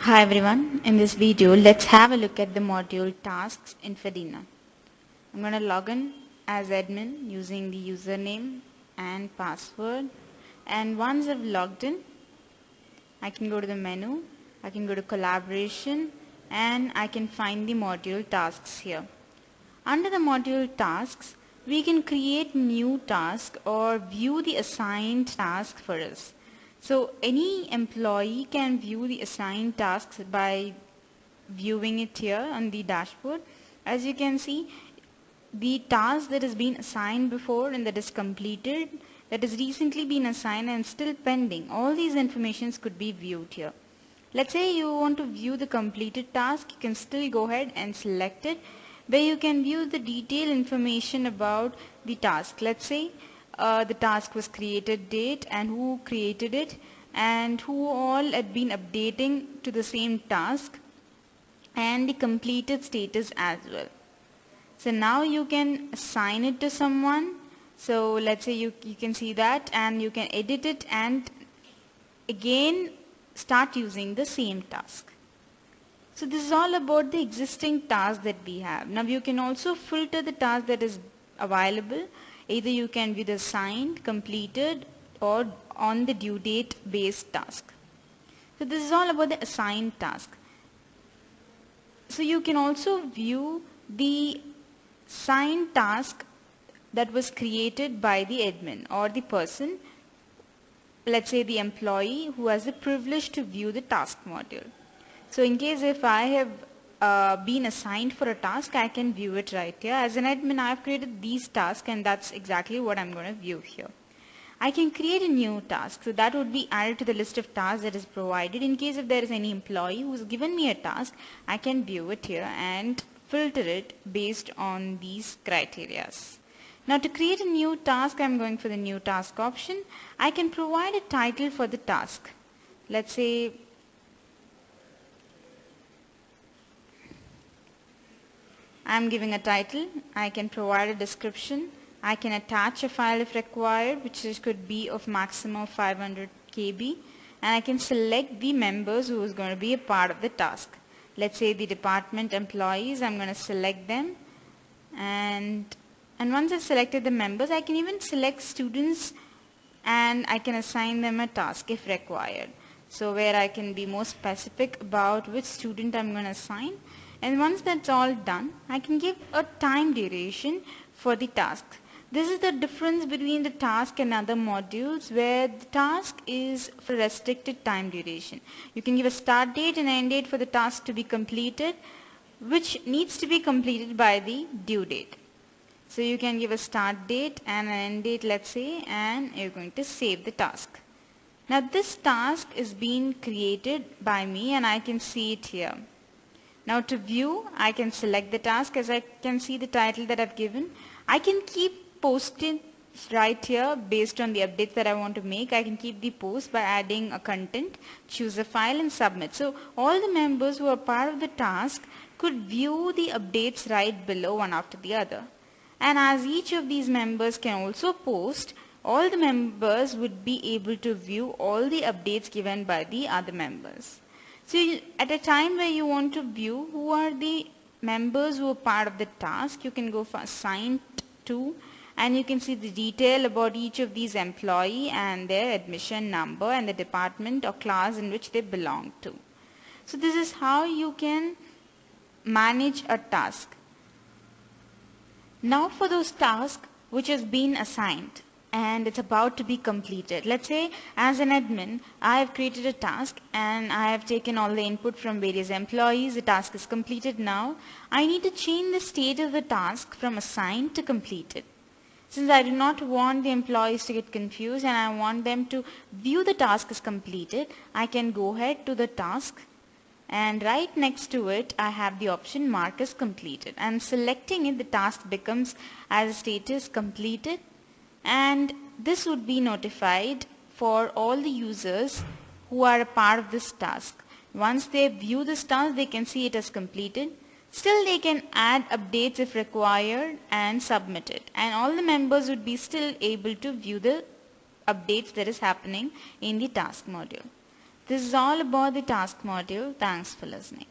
Hi everyone, in this video let's have a look at the module tasks in Fedina. I'm going to log in as admin using the username and password, and once I've logged in I can go to the menu, I can go to collaboration, and I can find the module tasks here. Under the module tasks we can create new task or view the assigned task for us. So any employee can view the assigned tasks by viewing it here on the dashboard. As you can see, the task that has been assigned before and that is completed, that has recently been assigned and still pending, all these informations could be viewed here. Let's say you want to view the completed task, you can still go ahead and select it, where you can view the detailed information about the task. Let's say the task was created date and who created it and who all had been updating to the same task, and the completed status as well. So now you can assign it to someone. So let's say you can see that, and you can edit it and again start using the same task. So this is all about the existing task that we have. Now you can also filter the task that is available. Either you can view the assigned, completed, or on the due date based task. So this is all about the assigned task. So you can also view the assigned task that was created by the admin or the person, let's say the employee who has the privilege to view the task module. So in case if I have been assigned for a task, I can view it right here. As an admin, I have created these tasks and that's exactly what I'm going to view here. I can create a new task, so that would be added to the list of tasks that is provided. In case if there is any employee who has given me a task, I can view it here and filter it based on these criteria. Now to create a new task, I'm going for the new task option. I can provide a title for the task. Let's say I'm giving a title. I can provide a description. I can attach a file if required, which could be of maximum 500 KB, and I can select the members who is going to be a part of the task. Let's say the department employees, I'm going to select them, and once I've selected the members, I can even select students and I can assign them a task if required. So where I can be more specific about which student I'm going to assign, and once that's all done, I can give a time duration for the task. This is the difference between the task and other modules, where the task is for restricted time duration. You can give a start date and end date for the task to be completed, which needs to be completed by the due date. So you can give a start date and an end date, let's say, and you're going to save the task. Now this task is being created by me and I can see it here. Now to view, I can select the task. As I can see the title that I've given. I can keep posting right here based on the updates that I want to make. I can keep the post by adding a content, choose a file and submit. So all the members who are part of the task could view the updates right below one after the other. And as each of these members can also post, all the members would be able to view all the updates given by the other members. So at a time where you want to view who are the members who are part of the task, you can go for assigned to, and you can see the detail about each of these employee and their admission number and the department or class in which they belong to. So this is how you can manage a task. Now for those tasks which has been assigned and it's about to be completed. Let's say as an admin, I have created a task and I have taken all the input from various employees. The task is completed now. I need to change the state of the task from assigned to completed. Since I do not want the employees to get confused and I want them to view the task as completed, I can go ahead to the task and right next to it I have the option mark as completed, and selecting it the task becomes as a status completed, and this would be notified for all the users who are a part of this task. Once they view this task, they can see it as completed. Still they can add updates if required and submit it, and all the members would be still able to view the updates that is happening in the task module. This is all about the task module. Thanks for listening.